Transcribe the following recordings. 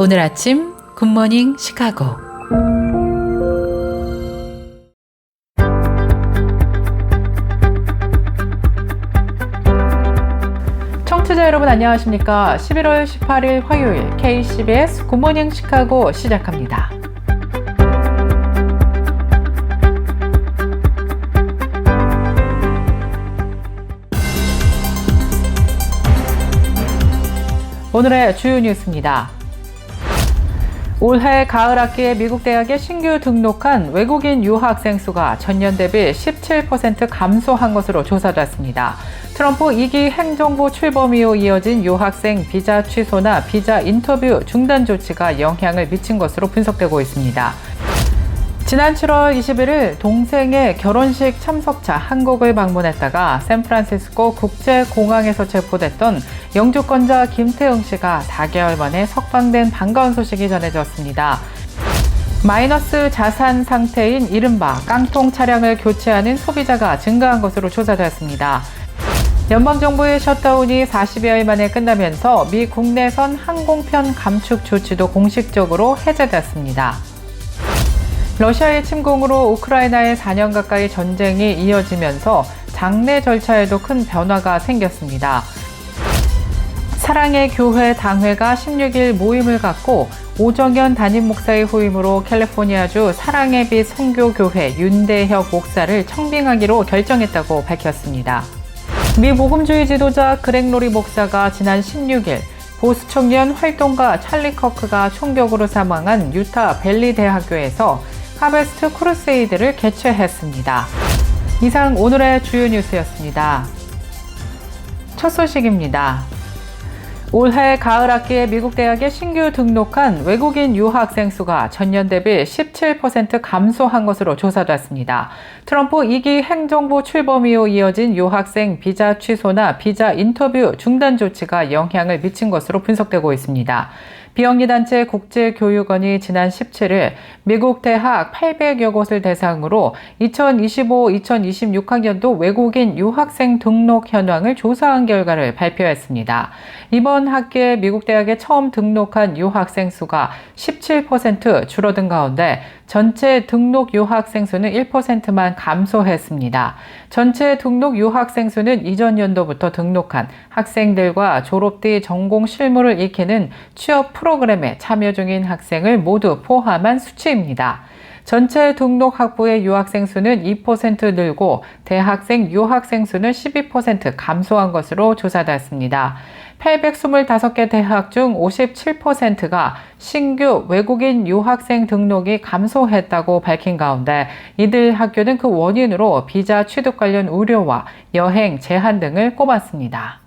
오늘 아침 굿모닝 시카고. 청취자 여러분 안녕하십니까? 11월 18일 화요일 KCBS 굿모닝 시카고 시작합니다. 오늘의 주요 뉴스입니다. 올해 가을 학기에 미국 대학에 신규 등록한 외국인 유학생 수가 전년 대비 17% 감소한 것으로 조사됐습니다. 트럼프 2기 행정부 출범 이후 이어진 유학생 비자 취소나 비자 인터뷰 중단 조치가 영향을 미친 것으로 분석되고 있습니다. 지난 7월 21일 동생의 결혼식 참석차 한국을 방문했다가 샌프란시스코 국제공항에서 체포됐던 영주권자 김태응 씨가 4개월 만에 석방된 반가운 소식이 전해졌습니다. 마이너스 자산 상태인 이른바 깡통 차량을 교체하는 소비자가 증가한 것으로 조사됐습니다. 연방정부의 셧다운이 40여일 만에 끝나면서 미 국내선 항공편 감축 조치도 공식적으로 해제됐습니다. 러시아의 침공으로 우크라이나의 4년 가까이 전쟁이 이어지면서 장례 절차에도 큰 변화가 생겼습니다. 사랑의 교회 당회가 16일 모임을 갖고 오정현 담임 목사의 후임으로 캘리포니아주 사랑의 빛 선교교회 윤대혁 목사를 청빙하기로 결정했다고 밝혔습니다. 미 복음주의 지도자 그렉 로리 목사가 지난 16일 보수 청년 활동가 찰리 커크가 총격으로 사망한 유타 벨리 대학교에서 하베스트 크루세이드를 개최했습니다. 이상 오늘의 주요 뉴스였습니다. 첫 소식입니다. 올해 가을 학기에 미국 대학에 신규 등록한 외국인 유학생 수가 전년 대비 17% 감소한 것으로 조사됐습니다. 트럼프 2기 행정부 출범 이후 이어진 유학생 비자 취소나 비자 인터뷰 중단 조치가 영향을 미친 것으로 분석되고 있습니다. 비영리단체 국제교육원이 지난 17일 미국 대학 800여 곳을 대상으로 2025-2026학년도 외국인 유학생 등록 현황을 조사한 결과를 발표했습니다. 이번 학기에 미국 대학에 처음 등록한 유학생 수가 17% 줄어든 가운데 전체 등록 유학생 수는 1%만 감소했습니다. 전체 등록 유학생 수는 이전 연도부터 등록한 학생들과 졸업 뒤 전공 실무를 익히는 취업 프로그램에 참여 중인 학생을 모두 포함한 수치입니다. 전체 등록 학부의 유학생 수는 2% 늘고 대학생 유학생 수는 12% 감소한 것으로 조사됐습니다. 825개 대학 중 57%가 신규 외국인 유학생 등록이 감소했다고 밝힌 가운데 이들 학교는 그 원인으로 비자 취득 관련 우려와 여행 제한 등을 꼽았습니다.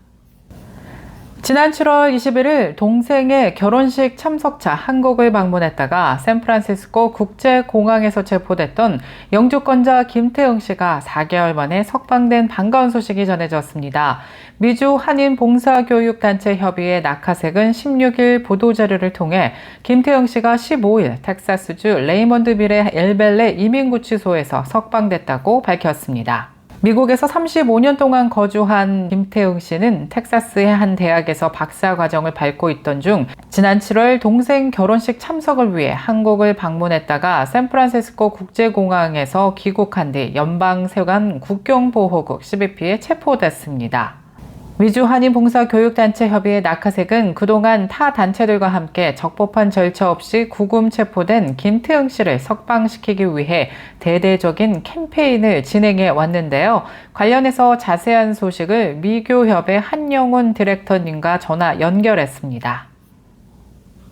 지난 7월 21일 동생의 결혼식 참석차 한국을 방문했다가 샌프란시스코 국제공항에서 체포됐던 영주권자 김태응 씨가 4개월 만에 석방된 반가운 소식이 전해졌습니다. 미주 한인봉사교육단체 협의회 낙하색은 16일 보도자료를 통해 김태응 씨가 15일 텍사스주 레이먼드빌의 엘벨레 이민구치소에서 석방됐다고 밝혔습니다. 미국에서 35년 동안 거주한 김태응 씨는 텍사스의 한 대학에서 박사 과정을 밟고 있던 중 지난 7월 동생 결혼식 참석을 위해 한국을 방문했다가 샌프란시스코 국제공항에서 귀국한 뒤 연방세관 국경보호국 CBP에 체포됐습니다. 미주 한인봉사교육단체 협의회 낙하색은 그동안 타 단체들과 함께 적법한 절차 없이 구금 체포된 김태응 씨를 석방시키기 위해 대대적인 캠페인을 진행해 왔는데요. 관련해서 자세한 소식을 미교협의 한영훈 디렉터님과 전화 연결했습니다.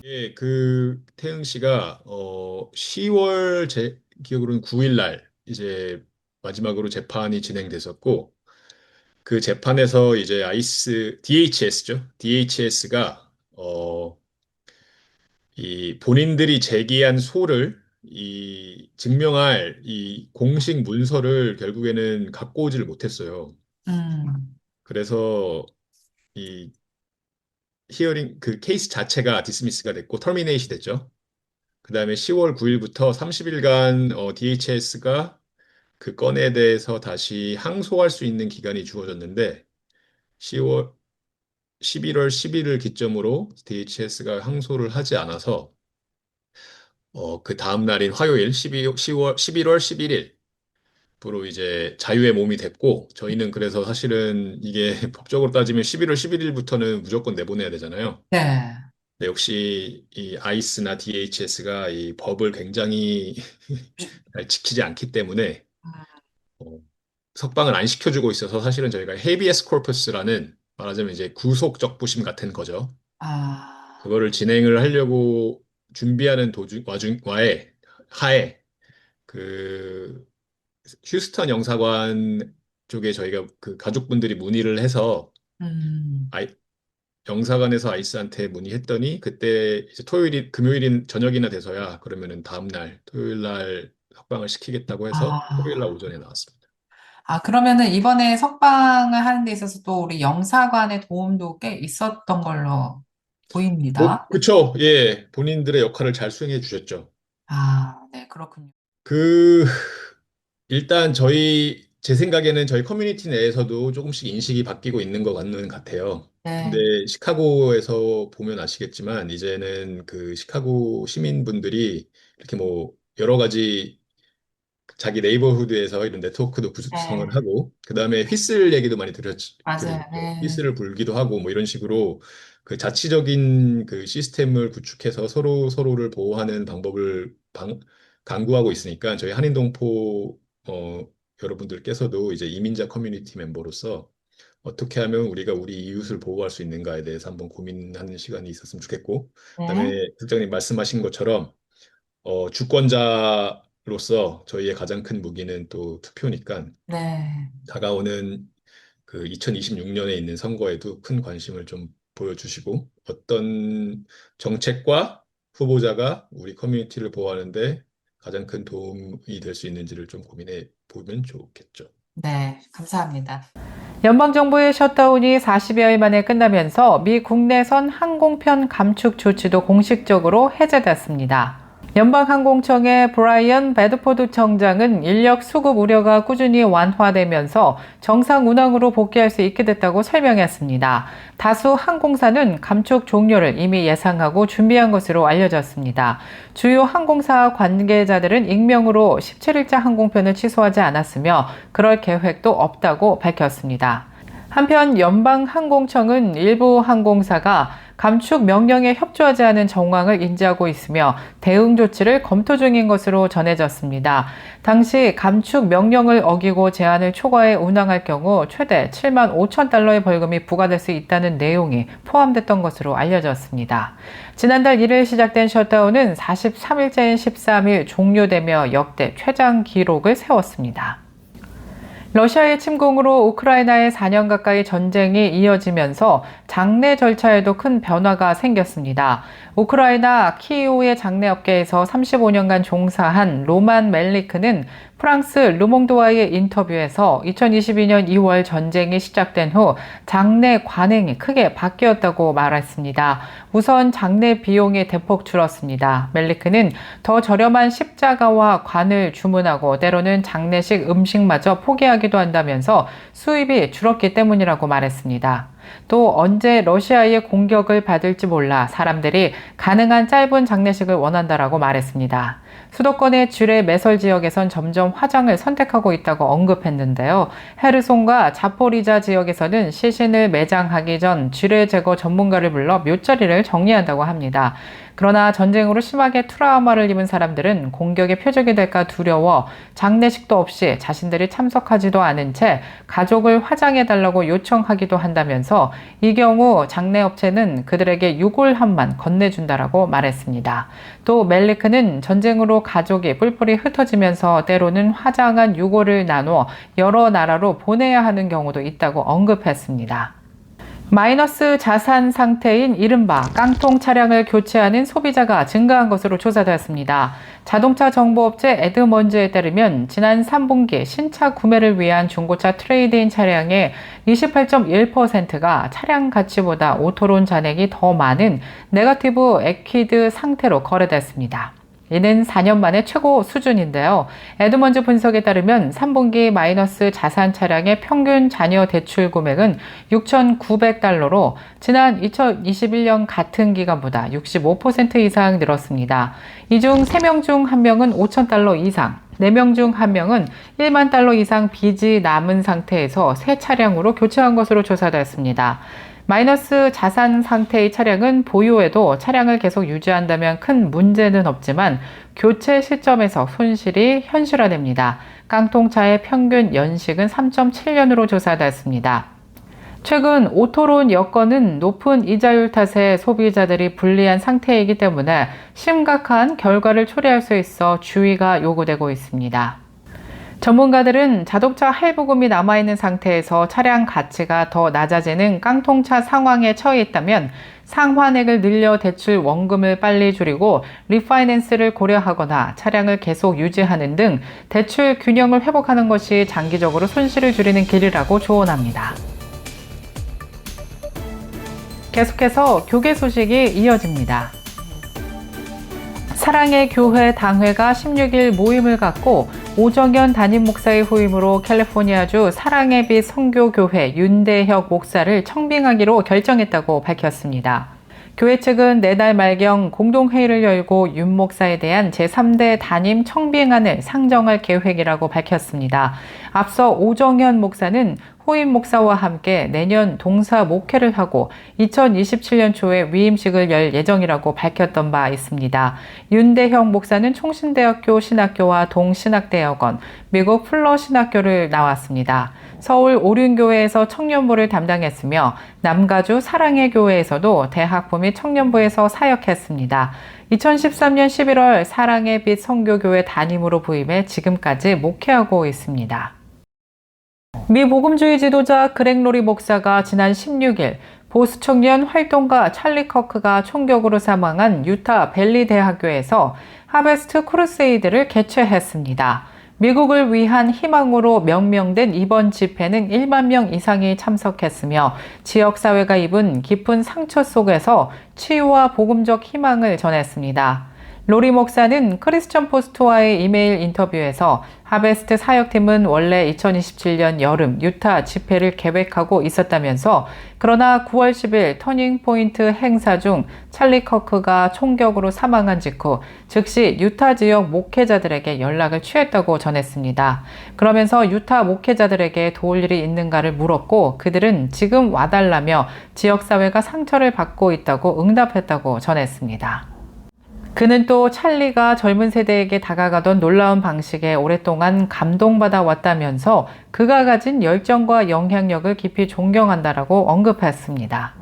예, 태응 씨가 10월 제 기억으로는 9일 날 이제 마지막으로 재판이 진행됐었고 그 재판에서 이제 DHS죠. DHS가 이 본인들이 제기한 소를 증명할 이 공식 문서를 결국에는 갖고 오지를 못했어요. 그래서 이 히어링 그 케이스 자체가 디스미스가 됐고 터미네이시 됐죠. 그다음에 10월 9일부터 30일간 DHS가 그 건에 대해서 다시 항소할 수 있는 기간이 주어졌는데 10월 11월 10일을 기점으로 DHS가 항소를 하지 않아서 그 다음 날인 화요일 11월 11일부로 이제 자유의 몸이 됐고 저희는 그래서 사실은 이게 법적으로 따지면 11월 11일부터는 무조건 내보내야 되잖아요. 네. 근데 역시 이 아이스나 DHS가 이 법을 굉장히 잘 지키지 않기 때문에 어, 석방을 안 시켜주고 있어서 사실은 저희가 헤비에스 코퍼스라는 말하자면 이제 구속 적부심 같은 거죠. 아, 그거를 진행을 하려고 준비하는 하에 그 휴스턴 영사관 쪽에 저희가 그 가족분들이 문의를 해서 음, 아이, 영사관에서 아이스한테 문의했더니 그때 이제 금요일인 저녁이나 돼서야 그러면은 다음 날 토요일 날 석방을 시키겠다고 해서 토요일 날 아. 오전에 나왔습니다. 그러면은 이번에 석방을 하는 데 있어서 또 우리 영사관의 도움도 꽤 있었던 걸로 뭐, 보입니다. 그쵸. 예. 본인들의 역할을 잘 수행해 주셨죠. 네, 그렇군요. 그, 일단 제 생각에는 저희 커뮤니티 내에서도 조금씩 인식이 바뀌고 있는 것 같아요. 근데 네, 시카고에서 보면 아시겠지만, 이제는 그 시카고 시민분들이 이렇게 뭐 여러 가지 자기 네이버후드에서 이런 네트워크도 구성을 네, 하고, 그 다음에 휘슬 얘기도 많이 맞아요. 들으셨죠. 네, 휘슬을 불기도 하고, 뭐 이런 식으로 그 자치적인 그 시스템을 구축해서 서로를 보호하는 방법을 강구하고 있으니까, 저희 한인동포, 여러분들께서도 이제 이민자 커뮤니티 멤버로서 어떻게 하면 우리가 우리 이웃을 보호할 수 있는가에 대해서 한번 고민하는 시간이 있었으면 좋겠고, 네, 그다음에 국장님 말씀하신 것처럼 주권자로서 저희의 가장 큰 무기는 또 투표니까 네, 다가오는 그 2026년에 있는 선거에도 큰 관심을 좀 보여주시고 어떤 정책과 후보자가 우리 커뮤니티를 보호하는데 가장 큰 도움이 될 수 있는지를 좀 고민해 보면 좋겠죠. 네, 감사합니다. 연방정부의 셧다운이 40여일 만에 끝나면서 미 국내선 항공편 감축 조치도 공식적으로 해제됐습니다. 연방항공청의 브라이언 베드포드 청장은 인력 수급 우려가 꾸준히 완화되면서 정상 운항으로 복귀할 수 있게 됐다고 설명했습니다. 다수 항공사는 감축 종료를 이미 예상하고 준비한 것으로 알려졌습니다. 주요 항공사 관계자들은 익명으로 17일자 항공편을 취소하지 않았으며 그럴 계획도 없다고 밝혔습니다. 한편 연방항공청은 일부 항공사가 감축 명령에 협조하지 않은 정황을 인지하고 있으며 대응 조치를 검토 중인 것으로 전해졌습니다. 당시 감축 명령을 어기고 제한을 초과해 운항할 경우 최대 7만 5천 달러의 벌금이 부과될 수 있다는 내용이 포함됐던 것으로 알려졌습니다. 지난달 1일 시작된 셧다운은 43일째인 13일 종료되며 역대 최장 기록을 세웠습니다. 러시아의 침공으로 우크라이나의 4년 가까이 전쟁이 이어지면서 장례 절차에도 큰 변화가 생겼습니다. 우크라이나 키이우의 장례업계에서 35년간 종사한 로만 멜리크는 프랑스 르몽드와의 인터뷰에서 2022년 2월 전쟁이 시작된 후 장례 관행이 크게 바뀌었다고 말했습니다. 우선 장례 비용이 대폭 줄었습니다. 멜리크는 더 저렴한 십자가와 관을 주문하고 때로는 장례식 음식마저 포기하기도 한다면서 수입이 줄었기 때문이라고 말했습니다. 또 언제 러시아의 공격을 받을지 몰라 사람들이 가능한 짧은 장례식을 원한다라고 말했습니다. 수도권의 주례 매설 지역에선 점점 화장을 선택하고 있다고 언급했는데요. 헤르손과 자포리자 지역에서는 시신을 매장하기 전 주례 제거 전문가를 불러 묘자리를 정리한다고 합니다. 그러나 전쟁으로 심하게 트라우마를 입은 사람들은 공격의 표적이 될까 두려워 장례식도 없이 자신들이 참석하지도 않은 채 가족을 화장해달라고 요청하기도 한다면서 이 경우 장례업체는 그들에게 유골함만 건네준다라고 말했습니다. 또 멜리크는 전쟁으로 가족이 뿔뿔이 흩어지면서 때로는 화장한 유골을 나누어 여러 나라로 보내야 하는 경우도 있다고 언급했습니다. 마이너스 자산 상태인 이른바 깡통 차량을 교체하는 소비자가 증가한 것으로 조사되었습니다. 자동차 정보업체 에드먼즈에 따르면 지난 3분기 신차 구매를 위한 중고차 트레이드인 차량의 28.1%가 차량 가치보다 오토론 잔액이 더 많은 네거티브 에퀴드 상태로 거래됐습니다. 이는 4년 만에 최고 수준인데요. 에드먼즈 분석에 따르면 3분기 마이너스 자산 차량의 평균 잔여 대출 금액은 6,900달러로 지난 2021년 같은 기간보다 65% 이상 늘었습니다. 이 중 3명 중 1명은 5,000달러 이상, 4명 중 1명은 1만 달러 이상 빚이 남은 상태에서 새 차량으로 교체한 것으로 조사되었습니다. 마이너스 자산 상태의 차량은 보유해도 차량을 계속 유지한다면 큰 문제는 없지만 교체 시점에서 손실이 현실화됩니다. 깡통차의 평균 연식은 3.7년으로 조사됐습니다. 최근 오토론 여건은 높은 이자율 탓에 소비자들이 불리한 상태이기 때문에 심각한 결과를 초래할 수 있어 주의가 요구되고 있습니다. 전문가들은 자동차 할부금이 남아있는 상태에서 차량 가치가 더 낮아지는 깡통차 상황에 처해 있다면 상환액을 늘려 대출 원금을 빨리 줄이고 리파이낸스를 고려하거나 차량을 계속 유지하는 등 대출 균형을 회복하는 것이 장기적으로 손실을 줄이는 길이라고 조언합니다. 계속해서 교계 소식이 이어집니다. 사랑의 교회 당회가 16일 모임을 갖고 오정현 담임 목사의 후임으로 캘리포니아주 사랑의 빛 선교교회 윤대혁 목사를 청빙하기로 결정했다고 밝혔습니다. 교회 측은 내달 말경 공동회의를 열고 윤 목사에 대한 제3대 담임 청빙안을 상정할 계획이라고 밝혔습니다. 앞서 오정현 목사는 후임 목사와 함께 내년 동사 목회를 하고 2027년 초에 위임식을 열 예정이라고 밝혔던 바 있습니다. 윤대혁 목사는 총신대학교 신학교와 동신학대학원, 미국 플러 신학교를 나왔습니다. 서울 오륜교회에서 청년부를 담당했으며 남가주 사랑의 교회에서도 대학부 및 청년부에서 사역했습니다. 2013년 11월 사랑의 빛 선교교회 담임으로 부임해 지금까지 목회하고 있습니다. 미 복음주의 지도자 그렉 로리 목사가 지난 16일 보수 청년 활동가 찰리 커크가 총격으로 사망한 유타 벨리 대학교에서 하베스트 크루세이드를 개최했습니다. 미국을 위한 희망으로 명명된 이번 집회는 1만 명 이상이 참석했으며 지역사회가 입은 깊은 상처 속에서 치유와 복음적 희망을 전했습니다. 로리 목사는 크리스천 포스트와의 이메일 인터뷰에서 하베스트 사역팀은 원래 2027년 여름 유타 집회를 계획하고 있었다면서 그러나 9월 10일 터닝포인트 행사 중 찰리 커크가 총격으로 사망한 직후 즉시 유타 지역 목회자들에게 연락을 취했다고 전했습니다. 그러면서 유타 목회자들에게 도울 일이 있는가를 물었고 그들은 지금 와달라며 지역사회가 상처를 받고 있다고 응답했다고 전했습니다. 그는 또 찰리가 젊은 세대에게 다가가던 놀라운 방식에 오랫동안 감동받아 왔다면서 그가 가진 열정과 영향력을 깊이 존경한다라고 언급했습니다.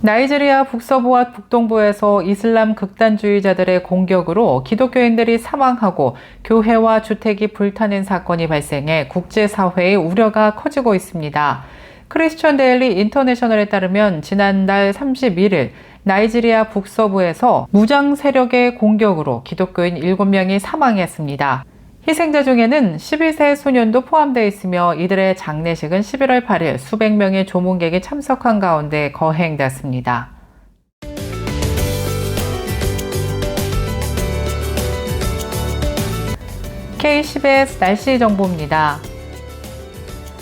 나이지리아 북서부와 북동부에서 이슬람 극단주의자들의 공격으로 기독교인들이 사망하고 교회와 주택이 불타는 사건이 발생해 국제사회의 우려가 커지고 있습니다. 크리스천 데일리 인터내셔널에 따르면 지난달 31일 나이지리아 북서부에서 무장 세력의 공격으로 기독교인 7명이 사망했습니다. 희생자 중에는 11세 소년도 포함되어 있으며 이들의 장례식은 11월 8일 수백 명의 조문객이 참석한 가운데 거행됐습니다. KCBS 날씨 정보입니다.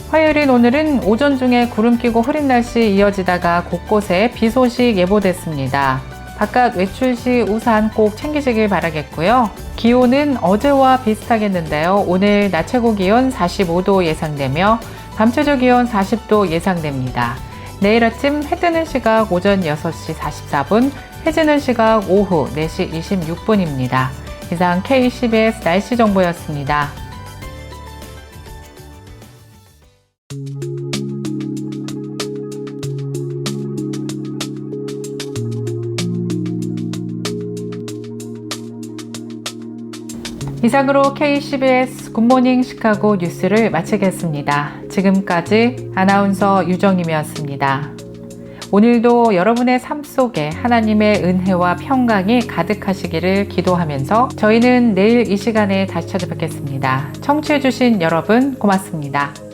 화요일인 오늘은 오전 중에 구름 끼고 흐린 날씨 이어지다가 곳곳에 비 소식 예보됐습니다. 바깥 외출 시 우산 꼭 챙기시길 바라겠고요. 기온은 어제와 비슷하겠는데요. 오늘 낮 최고 기온 45도 예상되며 밤 최저 기온 40도 예상됩니다. 내일 아침 해 뜨는 시각 오전 6시 44분, 해 지는 시각 오후 4시 26분입니다. 이상 KCBS 날씨 정보였습니다. 이상으로 KCBS 굿모닝 시카고 뉴스를 마치겠습니다. 지금까지 아나운서 유정임이었습니다. 오늘도 여러분의 삶 속에 하나님의 은혜와 평강이 가득하시기를 기도하면서 저희는 내일 이 시간에 다시 찾아뵙겠습니다. 청취해주신 여러분 고맙습니다.